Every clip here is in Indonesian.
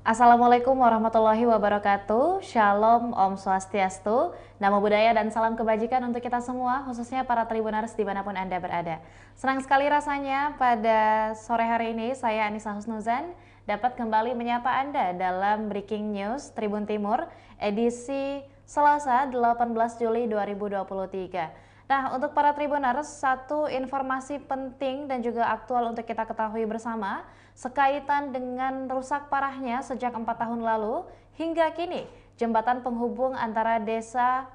Assalamualaikum warahmatullahi wabarakatuh. Shalom, Om Swastiastu, Namo Buddhaya dan salam kebajikan untuk kita semua, khususnya para Tribuners dimanapun Anda berada. Senang sekali rasanya pada sore hari ini saya Anissa Husnuzan dapat kembali menyapa Anda dalam Breaking News Tribun Timur edisi Selasa 18 Juli 2023. Nah, untuk para Tribuners, satu informasi penting dan juga aktual untuk kita ketahui bersama sekaitan dengan rusak parahnya sejak 4 tahun lalu hingga kini jembatan penghubung antara desa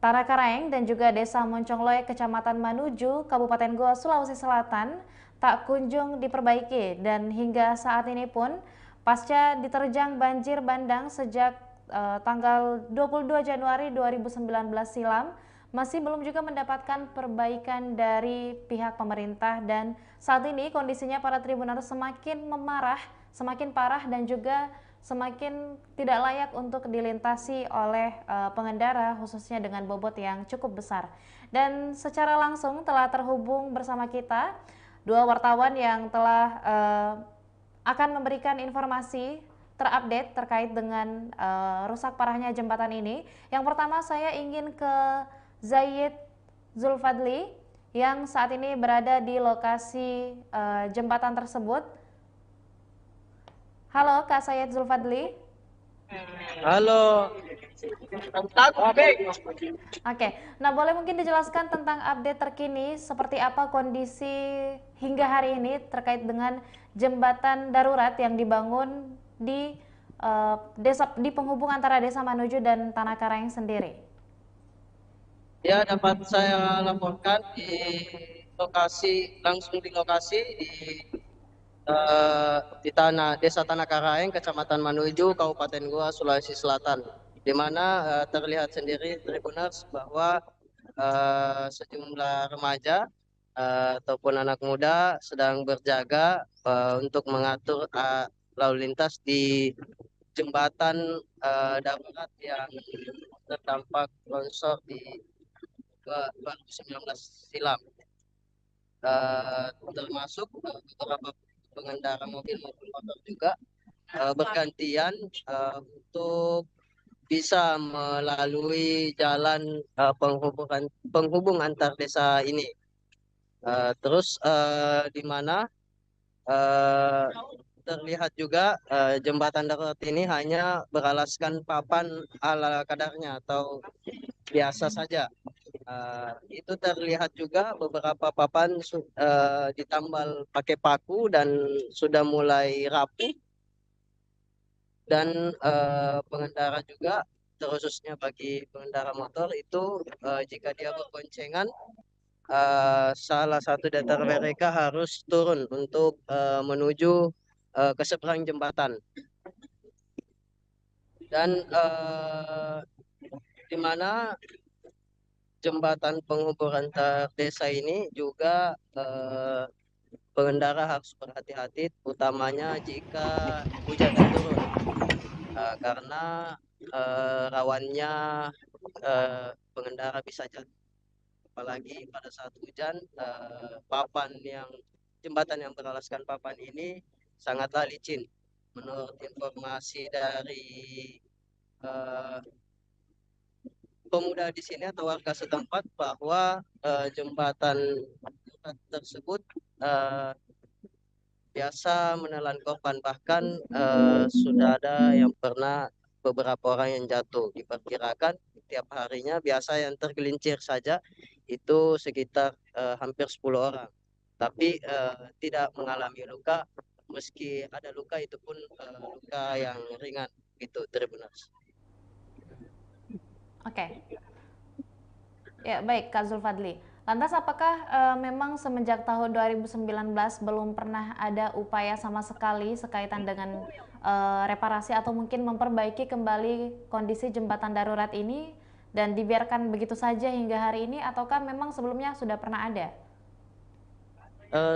Tanah Karaeng dan juga desa Moncongloe, Kecamatan Manuju, Kabupaten Goa, Sulawesi Selatan tak kunjung diperbaiki dan hingga saat ini pun pasca diterjang banjir bandang sejak tanggal 22 Januari 2019 silam masih belum juga mendapatkan perbaikan dari pihak pemerintah dan saat ini kondisinya para tribuner semakin memarah, semakin parah dan juga semakin tidak layak untuk dilintasi oleh pengendara khususnya dengan bobot yang cukup besar. Dan secara langsung telah terhubung bersama kita dua wartawan yang telah akan memberikan informasi terupdate terkait dengan rusak parahnya jembatan ini. Yang pertama saya ingin ke Zayid Zulfadli yang saat ini berada di lokasi jembatan tersebut. Halo Kak Zayid Zulfadli. Halo. Oke, nah boleh mungkin dijelaskan tentang update terkini seperti apa kondisi hingga hari ini terkait dengan jembatan darurat yang dibangun di di penghubung antara Desa Manuju dan Tanah Karaeng sendiri. Ya, dapat saya laporkan langsung di lokasi di Desa Tanah Karaeng, Kecamatan Manuju, Kabupaten Goa, Sulawesi Selatan, di mana terlihat sendiri Tribuners bahwa sejumlah remaja ataupun anak muda sedang berjaga untuk mengatur lalu lintas di jembatan darurat yang terdampak longsor di 2019 silam. Termasuk beberapa pengendara mobil maupun motor juga bergantian untuk bisa melalui jalan penghubung antar desa ini. Terus di mana eh, terlihat juga jembatan darurat ini hanya beralaskan papan ala kadarnya atau biasa saja. Itu terlihat juga beberapa papan ditambal pakai paku dan sudah mulai rapuh dan pengendara juga terkhususnya bagi pengendara motor itu jika dia berboncengan salah satu di antara mereka harus turun untuk menuju ke seberang jembatan dan di mana jembatan penghubung antar desa ini juga pengendara harus berhati-hati, utamanya jika hujan turun, karena rawannya pengendara bisa jatuh. Apalagi pada saat hujan, jembatan yang beralaskan papan ini sangatlah licin. Menurut informasi dari eh, pemuda di sini atau warga setempat bahwa jembatan tersebut eh, biasa menelan korban, bahkan sudah ada yang pernah beberapa orang yang jatuh. Diperkirakan tiap harinya biasa yang tergelincir saja itu sekitar hampir 10 orang, tapi tidak mengalami luka, meski ada luka itu pun luka yang ringan gitu, Tribuners. Oke, ya baik Kak Zulfadli. Lantas apakah memang semenjak tahun 2019 belum pernah ada upaya sama sekali sekaitan dengan reparasi atau mungkin memperbaiki kembali kondisi jembatan darurat ini dan dibiarkan begitu saja hingga hari ini ataukah memang sebelumnya sudah pernah ada?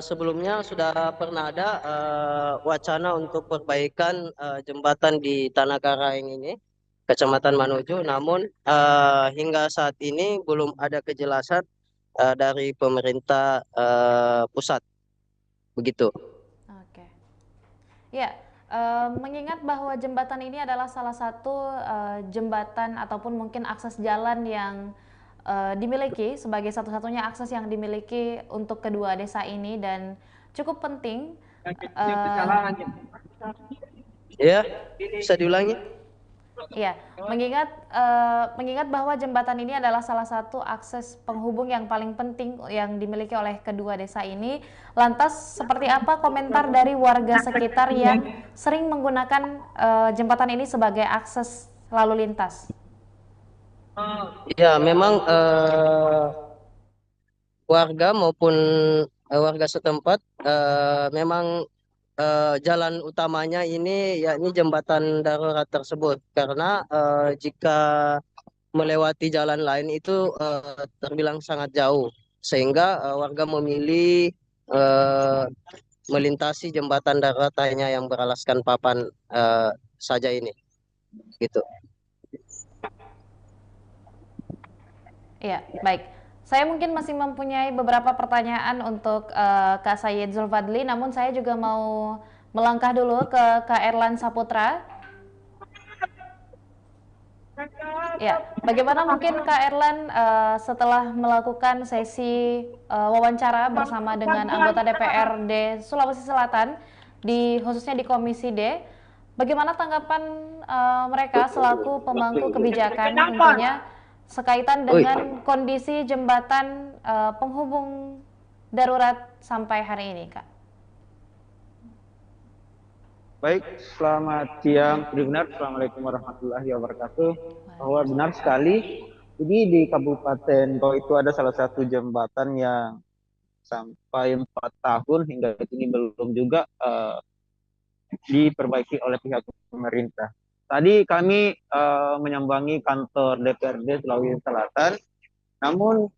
Sebelumnya sudah pernah ada wacana untuk perbaikan jembatan di Tanah Karaeng ini, Kecamatan Manuju, namun hingga saat ini belum ada kejelasan dari pemerintah pusat, begitu. Oke. Ya, Mengingat bahwa jembatan ini adalah salah satu jembatan ataupun mungkin akses jalan yang dimiliki sebagai satu-satunya akses yang dimiliki untuk kedua desa ini dan cukup penting. Uh, Ya, bisa diulangi? Iya, mengingat bahwa jembatan ini adalah salah satu akses penghubung yang paling penting yang dimiliki oleh kedua desa ini. Lantas, seperti apa komentar dari warga sekitar yang sering menggunakan jembatan ini sebagai akses lalu lintas? Ya, memang warga maupun warga setempat memang jalan utamanya ini yakni jembatan darurat tersebut karena jika melewati jalan lain itu terbilang sangat jauh sehingga warga memilih eh, melintasi jembatan darurat hanya yang beralaskan papan saja ini gitu. Iya, baik. Saya mungkin masih mempunyai beberapa pertanyaan untuk Kak Sayyid Zulfadli, namun saya juga mau melangkah dulu ke Kak Erlan Saputra. Ya, bagaimana mungkin Kak Erlan setelah melakukan sesi wawancara bersama dengan anggota DPRD Sulawesi Selatan di khususnya di Komisi D, bagaimana tanggapan mereka selaku pemangku kebijakan tentunya sekaitan Oi, dengan kondisi jembatan penghubung darurat sampai hari ini, Kak? Baik, selamat siang, Tribunner. Assalamualaikum warahmatullahi wabarakatuh. Bahwa benar sekali, ini di Kabupaten Goa itu ada salah satu jembatan yang sampai 4 tahun hingga kini belum juga diperbaiki oleh pihak pemerintah. Tadi kami menyambangi kantor DPRD Sulawesi Selatan, namun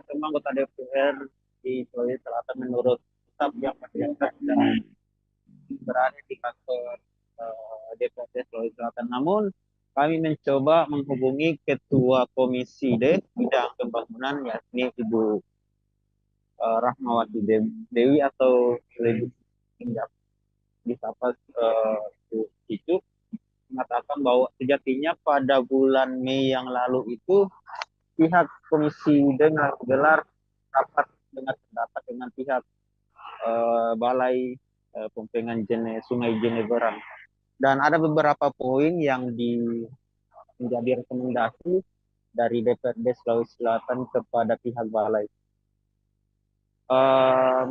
semua anggota DPR di Sulawesi Selatan menurut staf yang dan berada di kantor DPRD Sulawesi Selatan. Namun kami mencoba menghubungi Ketua Komisi D bidang pembangunan yakni Ibu Rahmawati Dewi atau lebih disapa itu mengatakan bahwa sejatinya pada bulan Mei yang lalu itu pihak Komisi D menggelar rapat dengan pendapat dengan pihak Balai Pempengan Sungai Jeneberang. Dan ada beberapa poin yang menjadi rekomendasi dari DPRD Sulawesi Selatan kepada pihak balai.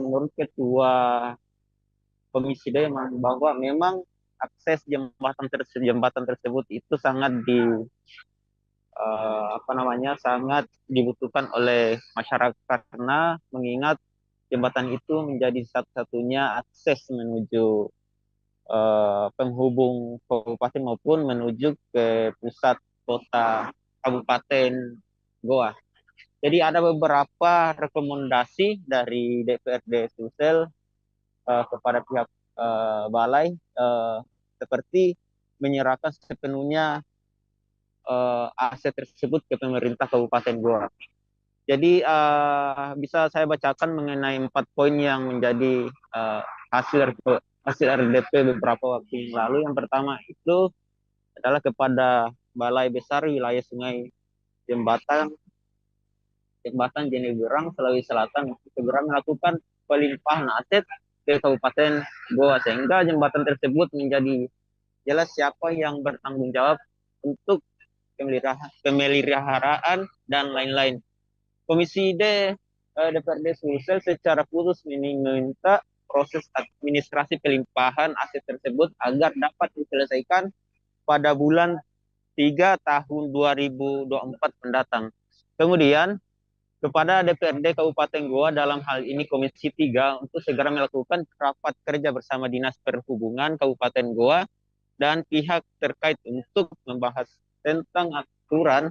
Menurut Ketua Komisi D bahwa memang akses jembatan tersebut itu sangat sangat dibutuhkan oleh masyarakat karena mengingat jembatan itu menjadi satu-satunya akses menuju penghubung kabupaten maupun menuju ke pusat kota Kabupaten Goa. Jadi ada beberapa rekomendasi dari DPRD Sulsel kepada pihak balai seperti menyerahkan sepenuhnya aset tersebut ke pemerintah Kabupaten Goa. Jadi bisa saya bacakan mengenai 4 poin yang menjadi hasil RDP beberapa waktu yang lalu. Yang pertama itu adalah kepada Balai Besar Wilayah Sungai Jembatan Jeneberang Sulawesi Selatan segera melakukan pelimpahan aset ke Kabupaten Goa sehingga jembatan tersebut menjadi jelas siapa yang bertanggung jawab untuk pemeliharaan dan lain-lain. Komisi D DPRD Sulsel secara khusus meminta proses administrasi pelimpahan aset tersebut agar dapat diselesaikan pada bulan 3 tahun 2024 mendatang. Kemudian kepada DPRD Kabupaten Goa dalam hal ini Komisi 3 untuk segera melakukan rapat kerja bersama Dinas Perhubungan Kabupaten Goa dan pihak terkait untuk membahas tentang aturan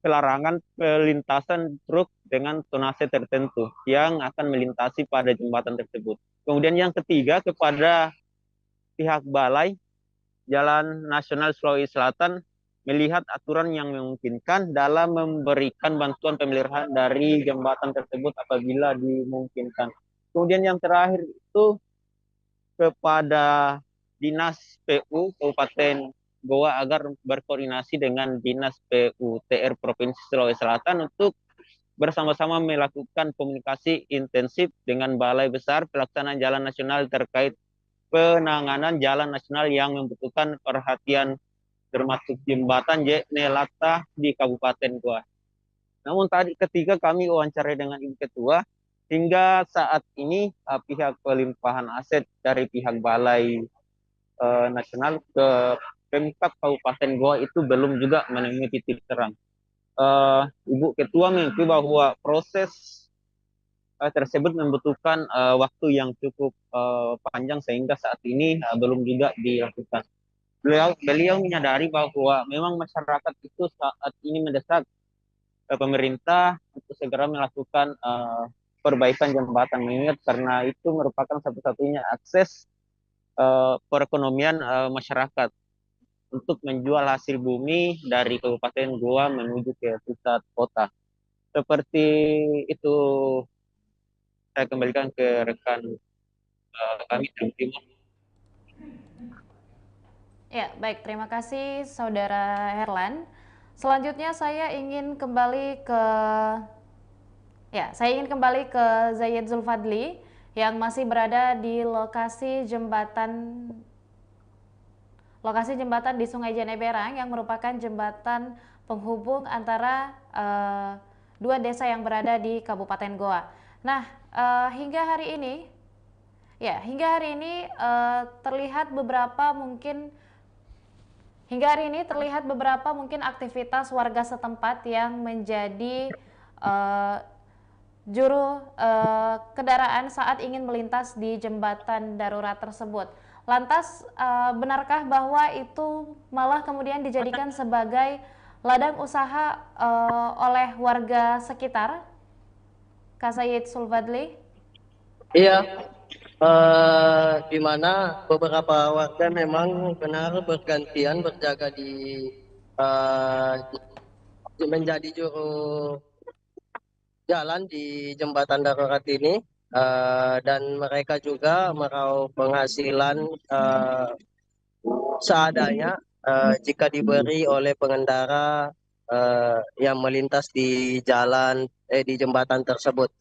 pelarangan pelintasan truk dengan tonase tertentu yang akan melintasi pada jembatan tersebut. Kemudian yang ketiga kepada pihak Balai Jalan Nasional Sulawesi Selatan melihat aturan yang memungkinkan dalam memberikan bantuan pemeliharaan dari jembatan tersebut apabila dimungkinkan. Kemudian yang terakhir itu kepada Dinas PU Kabupaten Goa agar berkoordinasi dengan Dinas PUTR Provinsi Sulawesi Selatan untuk bersama-sama melakukan komunikasi intensif dengan Balai Besar Pelaksanaan Jalan Nasional terkait penanganan jalan nasional yang membutuhkan perhatian termasuk jembatan Nelata di Kabupaten Goa. Namun tadi ketika kami wawancara dengan Ibu Ketua, hingga saat ini pihak pelimpahan aset dari pihak Balai Nasional ke Pemkab Kabupaten Goa itu belum juga menemui titik terang. Ibu Ketua mengakui bahwa proses tersebut membutuhkan waktu yang cukup panjang sehingga saat ini belum juga dilakukan. Beliau menyadari bahwa memang masyarakat itu saat ini mendesak pemerintah untuk segera melakukan perbaikan jembatan mengingat karena itu merupakan satu-satunya akses perekonomian masyarakat untuk menjual hasil bumi dari Kabupaten Goa menuju ke pusat kota. Seperti itu, saya kembalikan ke rekan kami di Timur. Ya, baik. Terima kasih Saudara Herlan. Selanjutnya saya ingin kembali ke Zayed Zulfadli yang masih berada di lokasi jembatan di Sungai Jeneberang yang merupakan jembatan penghubung antara dua desa yang berada di Kabupaten Goa. Nah, hingga hari ini terlihat beberapa mungkin aktivitas warga setempat yang menjadi juru kendaraan saat ingin melintas di jembatan darurat tersebut. Lantas, benarkah bahwa itu malah kemudian dijadikan sebagai ladang usaha oleh warga sekitar? Kak Zayed Zulfadli? Iya, di mana beberapa warga memang benar bergantian berjaga menjadi juru jalan di jembatan darurat ini, dan mereka juga meraup penghasilan seadanya jika diberi oleh pengendara yang melintas di jembatan tersebut.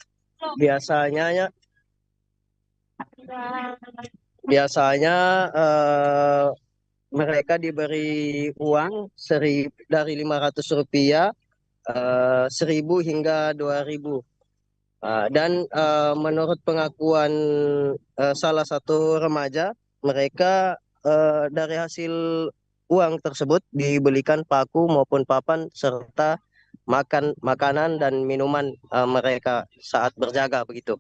Biasanya mereka diberi uang dari Rp500, 1.000 hingga 2.000. Dan menurut pengakuan salah satu remaja, mereka dari hasil uang tersebut dibelikan paku maupun papan serta makanan dan minuman mereka saat berjaga begitu.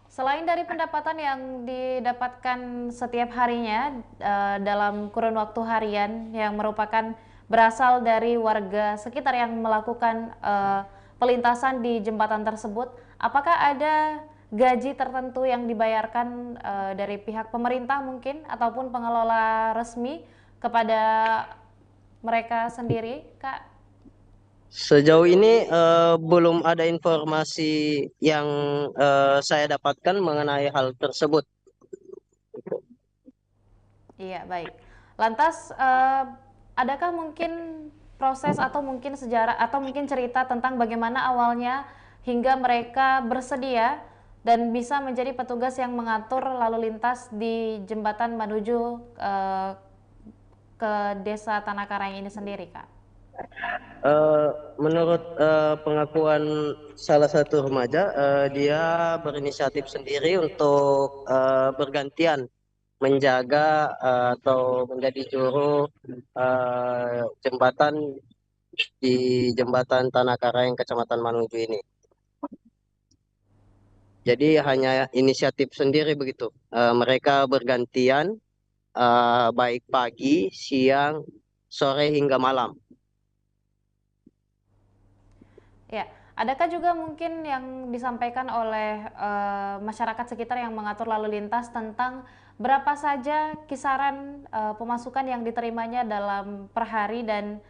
Selain dari pendapatan yang didapatkan setiap harinya dalam kurun waktu harian yang merupakan berasal dari warga sekitar yang melakukan pelintasan di jembatan tersebut, apakah ada gaji tertentu yang dibayarkan dari pihak pemerintah mungkin ataupun pengelola resmi kepada mereka sendiri, Kak? Sejauh ini belum ada informasi yang saya dapatkan mengenai hal tersebut. Iya, baik. Lantas, adakah mungkin proses atau mungkin sejarah atau mungkin cerita tentang bagaimana awalnya hingga mereka bersedia dan bisa menjadi petugas yang mengatur lalu lintas di jembatan menuju ke desa Tanah Karang ini sendiri, Kak? Menurut pengakuan salah satu remaja, dia berinisiatif sendiri untuk bergantian menjaga atau menjadi juru jembatan di jembatan Tanah Karang Kecamatan Manuju ini. Jadi hanya inisiatif sendiri begitu. Mereka bergantian baik pagi, siang, sore hingga malam. Ya, adakah juga mungkin yang disampaikan oleh masyarakat sekitar yang mengatur lalu lintas tentang berapa saja kisaran pemasukan yang diterimanya dalam per hari dan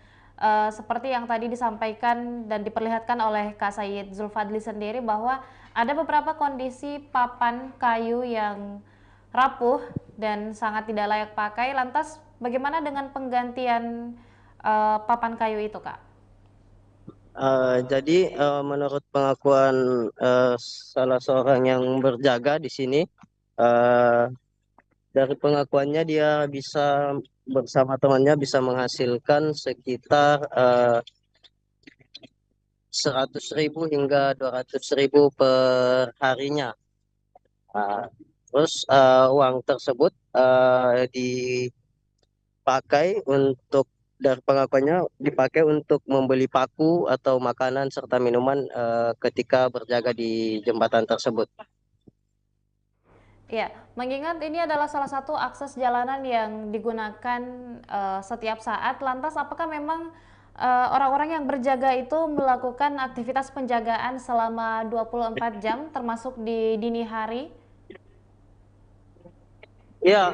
seperti yang tadi disampaikan dan diperlihatkan oleh Kak Said Zulfadli sendiri bahwa ada beberapa kondisi papan kayu yang rapuh dan sangat tidak layak pakai. Lantas bagaimana dengan penggantian papan kayu itu, Kak? Jadi menurut pengakuan salah seorang yang berjaga di sini, eh, dari pengakuannya dia bisa bersama temannya bisa menghasilkan sekitar 100.000 hingga 200.000 per harinya. Nah, terus uang tersebut dipakai untuk dari pengakuannya dipakai untuk membeli paku atau makanan serta minuman ketika berjaga di jembatan tersebut. Ya, mengingat ini adalah salah satu akses jalanan yang digunakan setiap saat, lantas apakah memang orang-orang yang berjaga itu melakukan aktivitas penjagaan selama 24 jam termasuk di dini hari? Ya,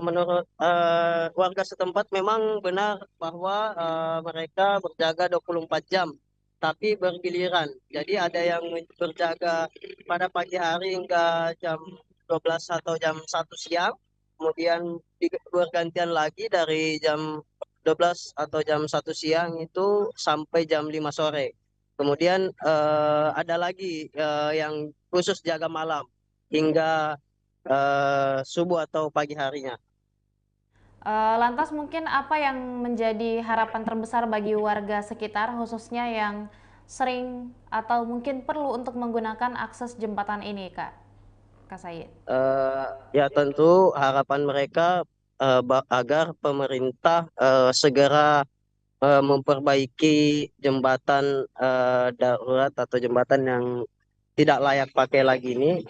menurut warga setempat memang benar bahwa mereka berjaga 24 jam, tapi bergiliran. Jadi ada yang berjaga pada pagi hari hingga jam 12 atau jam 1 siang, kemudian bergantian lagi dari jam 12 atau jam 1 siang itu sampai jam 5 sore. Kemudian ada lagi yang khusus jaga malam hingga subuh atau pagi harinya. Lantas mungkin apa yang menjadi harapan terbesar bagi warga sekitar khususnya yang sering atau mungkin perlu untuk menggunakan akses jembatan ini, Kak Said? Ya tentu harapan mereka agar pemerintah segera memperbaiki jembatan darurat atau jembatan yang tidak layak pakai lagi ini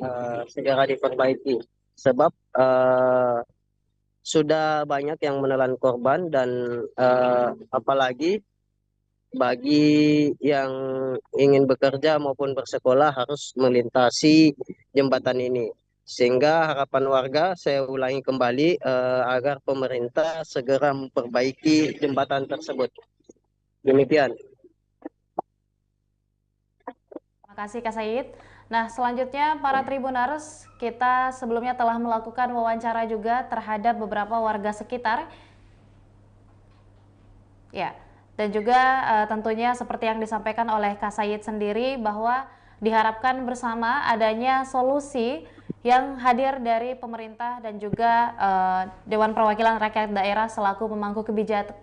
segera diperbaiki. Sebab sudah banyak yang menelan korban dan apalagi bagi yang ingin bekerja maupun bersekolah harus melintasi jembatan ini. Sehingga harapan warga, saya ulangi kembali, agar pemerintah segera memperbaiki jembatan tersebut. Demikian. Terima kasih Kak Said. Nah, selanjutnya para Tribuners, kita sebelumnya telah melakukan wawancara juga terhadap beberapa warga sekitar. Ya, dan juga tentunya seperti yang disampaikan oleh Kak Said sendiri bahwa diharapkan bersama adanya solusi yang hadir dari pemerintah dan juga Dewan Perwakilan Rakyat Daerah selaku pemangku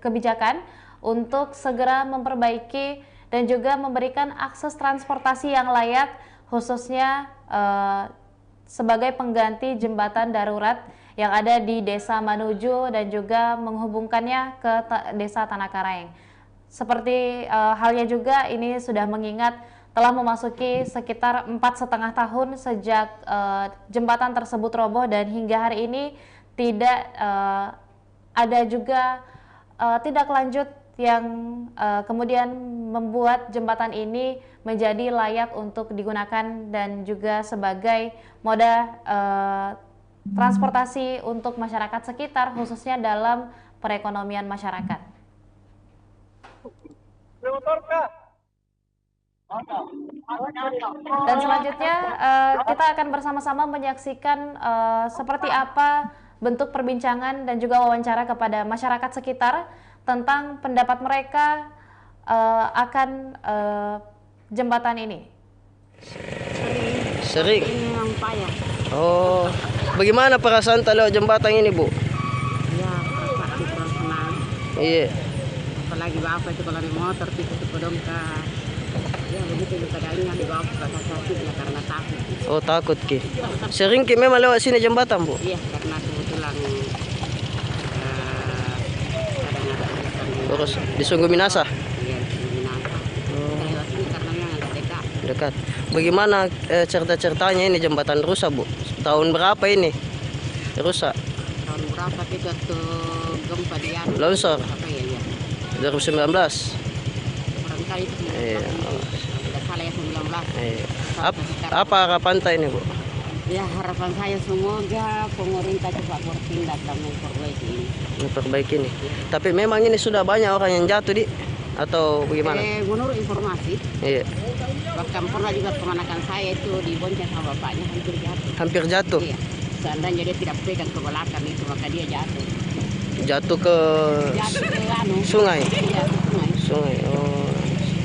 kebijakan untuk segera memperbaiki dan juga memberikan akses transportasi yang layak khususnya sebagai pengganti jembatan darurat yang ada di Desa Manuju dan juga menghubungkannya ke Desa Tanah Karaeng. Seperti halnya juga ini sudah mengingat telah memasuki sekitar 4,5 tahun sejak jembatan tersebut roboh dan hingga hari ini tidak ada juga tindak lanjut yang kemudian membuat jembatan ini menjadi layak untuk digunakan dan juga sebagai moda transportasi untuk masyarakat sekitar khususnya dalam perekonomian masyarakat. Dan selanjutnya kita akan bersama-sama menyaksikan seperti apa bentuk perbincangan dan juga wawancara kepada masyarakat sekitar tentang pendapat mereka akan jembatan ini. Sering. Oh, bagaimana perasaan lewat jembatan ini, Bu? Ya, perasaan kurang senang. Iya. Apalagi bapak itu kalau di motor itu dongkar. Ya begitu keadaannya di bawah kata sakit ya karena takut. Oh, takut Ki. Sering Ki memang lewat sini jembatan, Bu? Iya, karena kebetulan kadang ada urusan Terus di Sungguh Minasa? Iya, di Minasa. Saya lewat sini karena memang agak dekat. Dekat. Bagaimana cerita-ceritanya ini jembatan rusak, Bu? Tahun berapa ini rusak? Tahun berapa itu waktu gempa di Anu? Longsor. Apa ya? 2019. Kurang kali itu. Iya. Tidak salah ya 19. Iya. Apa harapan ini, Bu? Ya harapan saya semoga pemerintah cepat bertindak dan memperbaiki ini. Memperbaiki nih. Tapi memang ini sudah banyak orang yang jatuh di atau bagaimana? Menurut informasi, Iya, bahkan pernah juga kemanakan saya itu dibonceng sama bapaknya hampir jatuh. hampir jatuh. Iya. Seandainya dia tidak pegang ke belakang itu maka dia jatuh. Jatuh ke Jatuh ke sungai. Iya, ke sungai. Sungai. Oh.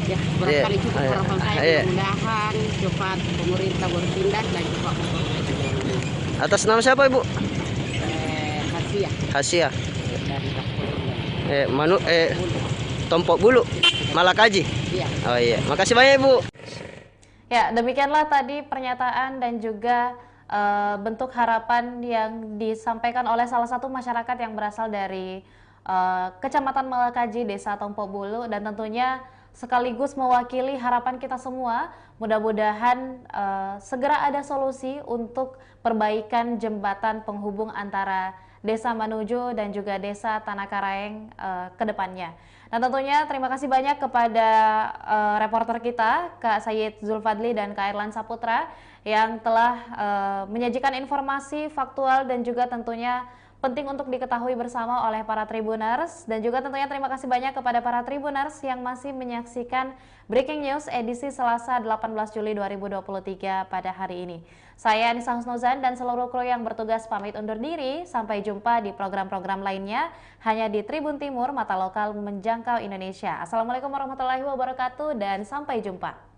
Ya, barangkali Iya, cukup iya, harapan saya iya. mudah-mudahan cepat pemerintah bertindak dan cepat memperbaiki jalan. Atas nama siapa, Ibu? Hasia Hasia. dari Kapolda. Tompok Bulu. Malakaji. Iya. Oh iya. Makasih banyak, Ibu. Ya, demikianlah tadi pernyataan dan juga bentuk harapan yang disampaikan oleh salah satu masyarakat yang berasal dari Kecamatan Malakaji, Desa Tompok Bulu, dan tentunya sekaligus mewakili harapan kita semua. Mudah-mudahan segera ada solusi untuk perbaikan jembatan penghubung antara Desa Manuju dan juga Desa Tanah Karaeng ke depannya. Dan tentunya terima kasih banyak kepada reporter kita Kak Sayyid Zulfadli dan Kak Erlan Saputra yang telah menyajikan informasi faktual dan juga tentunya penting untuk diketahui bersama oleh para Tribuners. Dan juga tentunya terima kasih banyak kepada para Tribuners yang masih menyaksikan Breaking News edisi Selasa 18 Juli 2023 pada hari ini. Saya Anissa Husnuzan dan seluruh kru yang bertugas pamit undur diri. Sampai jumpa di program-program lainnya hanya di Tribun Timur, mata lokal menjangkau Indonesia. Assalamualaikum warahmatullahi wabarakatuh dan sampai jumpa.